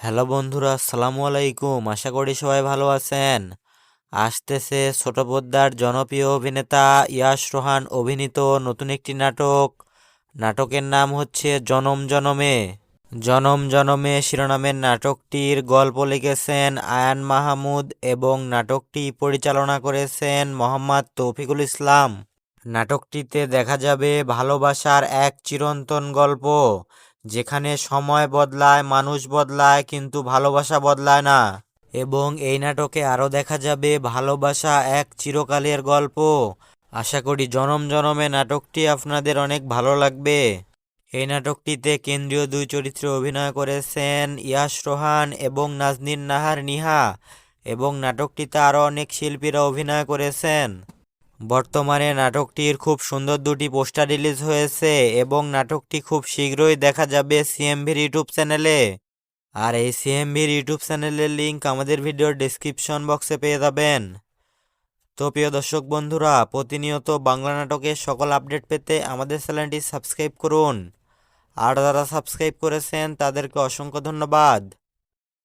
Hello বন্ধুরা, আসসালামু আলাইকুম। আশা করি সবাই ভালো আছেন। আসতেছে ছোট পর্দার জনপ্রিয় অভিনেতা ইয়াশ রোহান অভিনীত নতুন একটি নাটক। নাটকের নাম হচ্ছে জনম জনমে। জনম জনমে শিরোনামের নাটকটির গল্প লিখেছেন আয়ান মাহমুদ এবং নাটকটি পরিচালনা করেছেন মোহাম্মদ তৌফিকুল ইসলাম। নাটকটিতে দেখা যাবে ভালোবাসার এক চিরন্তন গল্প, যেখানে সময় বদলায়, মানুষ বদলায়, কিন্তু ভালোবাসা বদলায় না। এবং এই নাটকে আরও দেখা যাবে ভালোবাসা এক চিরকালের গল্প। আশা করি জনম জনমে নাটকটি আপনাদের অনেক ভালো লাগবে। এই নাটকটিতে কেন্দ্রীয় দুই চরিত্রে অভিনয় করেছেন ইয়াশ রোহান এবং নাজনীন নাহার নিহা, এবং নাটকটিতে আরও অনেক শিল্পীরা অভিনয় করেছেন। বর্তমানে নাটকটির খুব সুন্দর দুটি পোস্টার রিলিজ হয়েছে এবং নাটকটি খুব শীঘ্রই দেখা যাবে সিএমভির ইউটিউব চ্যানেলে। আর এই সিএমভির ইউটিউব চ্যানেলের লিংক আমাদের ভিডিওর ডেসক্রিপশন বক্সে পেয়ে যাবেন। তো প্রিয় দর্শক বন্ধুরা, প্রতিনিয়ত বাংলা নাটকের সকল আপডেট পেতে আমাদের চ্যানেলটি সাবস্ক্রাইব করুন। আর যারা সাবস্ক্রাইব করেছেন তাদেরকে অসংখ্য ধন্যবাদ।